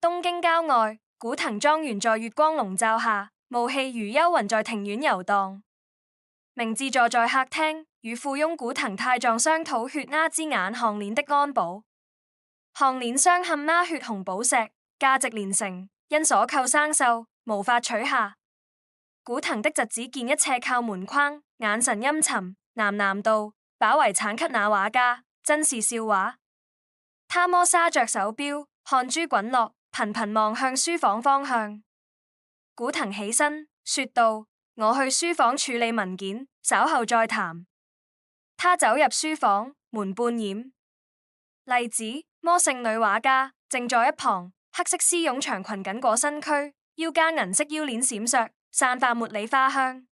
東京郊外，古藤莊園在月光籠罩下，霧氣如幽雲在庭院遊蕩。明智坐在客廳，與富翁古藤太藏商討血鴉之眼項鏈的安保。項鏈鑲嵌鴉血紅寶石，價值連城，因鎖扣生鏽，無法取下。古藤的侄子健一斜靠門框，眼神陰沉，喃喃道：把遺產給那畫家，真是笑話。他摩挲着手錶，汗珠滾落，頻頻望向書房方向。古藤起身說道：我去書房處理文件，稍後再談。他走入書房，門半掩。麗子，魔性女畫家，正在一旁，黑色絲絨長裙緊裹身軀，腰間銀色腰鏈閃爍，散發茉莉花香。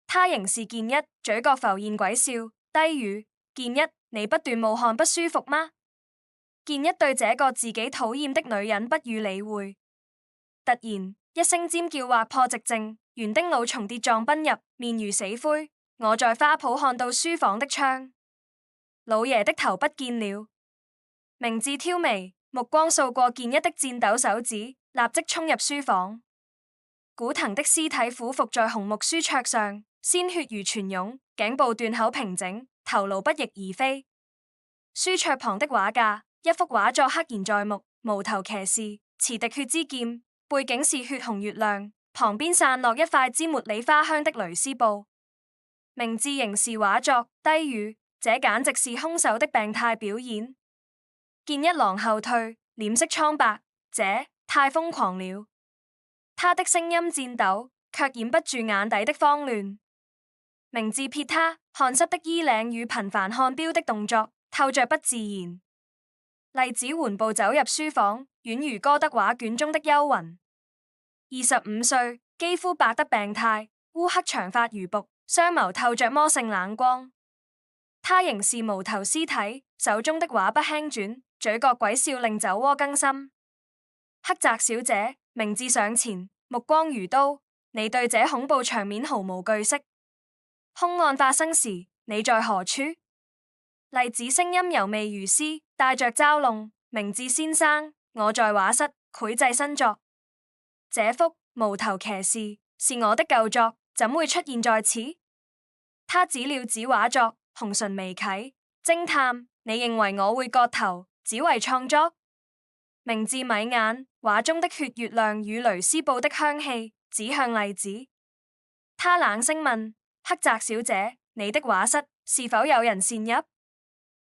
他凝視健一，嘴角浮現鬼笑，低語：健一，你不斷冒汗不舒服嗎？健一對這個自己討厭的女人不予理會。突然一聲尖叫劃破寂靜，園丁老蟲跌撞奔入，面如死灰。我在花圃看到書房的窗，老爺的頭不見了。明智挑眉，目光掃過健一的顫抖手指，立即衝入書房。古藤的屍體俯伏在紅木書桌上，鮮血如泉湧，頸部斷口平整，頭顱不翼而飛。書桌旁的畫架，一幅畫作赫然在目，無頭騎士持滴血之劍，背景是血紅月亮，旁邊散落一塊滋茉莉花香的蕾絲布。明智凝視畫作，低語：這簡直是兇手的病態表演。健一狼後退，臉色蒼白，這太瘋狂了。他的聲音顫抖，卻掩不住眼底的慌亂。明智瞥他汗濕的衣領與頻繁看錶的動作，透着不自然。麗子緩步走入書房，宛如哥德畫卷中的幽魂。25歲，肌膚白得病態，烏黑長髮如瀑，雙眸透着魔性冷光。他凝視無頭屍體，手中的畫筆輕轉，嘴角詭笑令酒窩更深。黑澤小姐，明智上前，目光如刀：你對這恐怖場面毫無懼色。兇案發生時，你在何處？麗子聲音柔媚如絲，帶着嘲弄：明智先生，我在畫室繪製新作。這幅無頭騎士是我的舊作，怎會出現在此？他指了指畫作，紅唇微啟：偵探，你認為我會割頭只為創作？明智米眼，畫中的血月亮與蕾絲布的香氣指向麗子。他冷聲問：黑澤小姐，你的畫室是否有人擅入？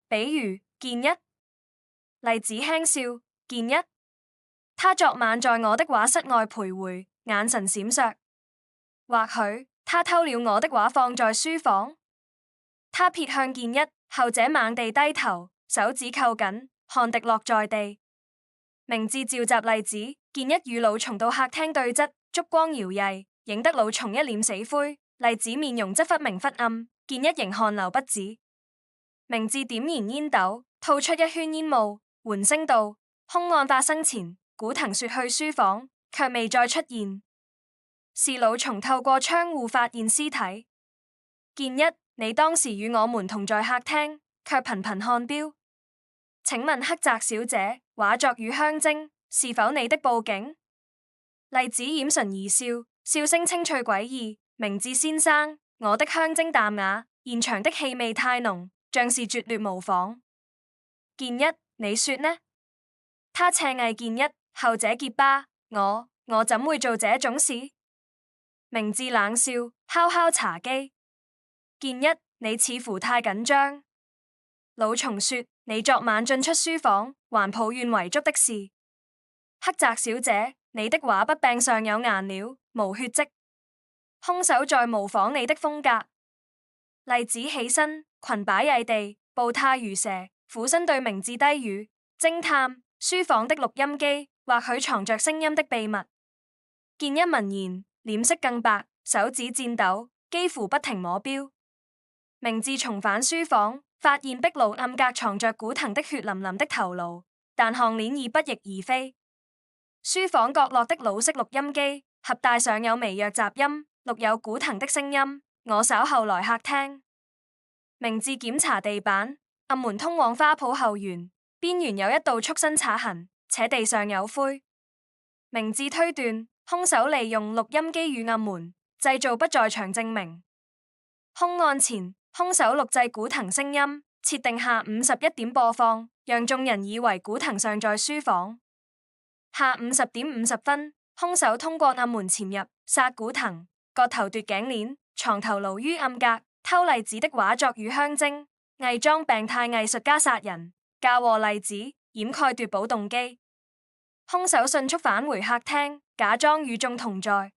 比如健一。麗子輕笑：健一，他昨晚在我的畫室外徘徊，眼神閃爍。或許他偷了我的畫放在書房。他瞥向健一，後者猛地低頭，手指扣緊，汗滴落在地。明智召集麗子，健一與老蟲到客廳對質，燭光搖曳，影得老蟲一臉死灰，麗子面容則忽明忽暗，健一仍汗流不止。明智點燃煙斗，吐出一圈煙霧，緩聲道：兇案發生前，古藤說去書房，卻未再出現。是老蟲透過窗戶發現屍體。健一，你當時與我們同在客廳，卻頻頻看錶。請問黑澤小姐，畫作與香精是否你的布景？麗子掩唇而笑，笑聲清脆詭異。明智先生，我的香精淡雅，現場的氣味太濃，像是拙劣模仿。健一，你說呢？他斜睨健一，後者結巴：我怎會做這種事？明智冷笑，敲敲茶几。健一，你似乎太緊張。老蟲說：你昨晚進出書房，還抱怨遺囑的事。黑澤小姐，你的畫筆柄上有顏料，無血跡。兇手在模仿你的風格。麗子起身，裙擺曳地，步態如蛇，俯身對明智低語：偵探，書房的錄音機或許藏着聲音的秘密。健一聞言，臉色更白，手指顫抖，幾乎不停摸錶。明智重返書房，發現壁爐暗格藏着古藤的血淋淋的頭顱，但項鏈已不翼而飛。書房角落的老式錄音機，盒帶上有微弱雜音，錄有古藤的聲音。我稍後來客廳。明智檢查地板，暗門通往花圃後園，邊緣有一道畜生擦痕，且地上有灰。明智推斷，兇手利用錄音機與暗門製造不在場證明。兇案前，兇手錄製古藤聲音，設定下午11點播放，讓眾人以為古藤尚在書房。下午10點50分，兇手通過暗門潛入，殺古藤，割頭奪頸鏈，藏頭顱於暗格，偷麗子的畫作與香精，偽裝病態藝術家殺人，嫁禍麗子，掩蓋奪寶動機。兇手迅速返回客廳，假裝與眾同在。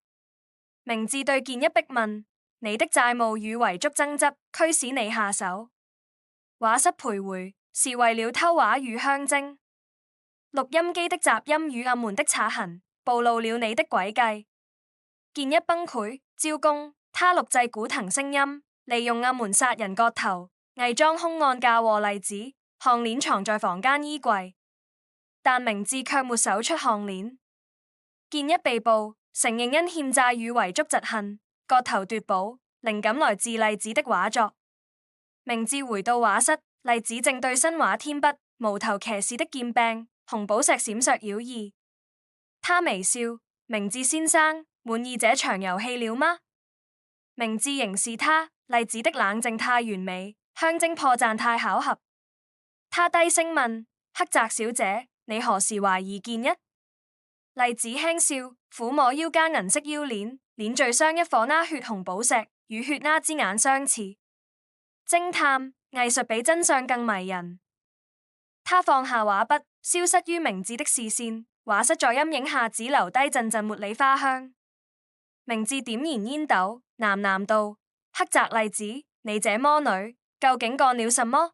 明智對健一逼問：你的債務與遺囑爭執驅使你下手？畫室徘徊是為了偷畫與香精。錄音機的雜音與暗門的擦痕暴露了你的詭計。健一崩潰招供，他錄製古藤聲音，利用暗門殺人割頭，偽裝兇案嫁禍麗子，項鏈藏在房間衣櫃。但明智卻沒搜出項鏈。健一被捕，承認因欠債與遺囑嫉恨，割頭奪寶，靈感來自麗子的畫作。明智回到畫室，麗子正對新畫添筆，無頭騎士的劍柄，紅寶石閃爍妖異。他微笑：明智先生，滿意這場遊戲了嗎？明智凝視他，麗子的冷靜太完美，香精破綻太巧合。他低聲問：黑澤小姐，你何時懷疑健一？麗子輕笑，撫摸腰間銀色腰鏈，鏈墜雙一顆那血紅寶石，與血那之眼相似。偵探藝術比真相更迷人。他放下畫筆，消失於明智的視線。畫室在陰影下只留低陣陣茉莉花香。明智點燃煙斗，喃喃道：黑澤麗子，你這魔女究竟幹了什麼？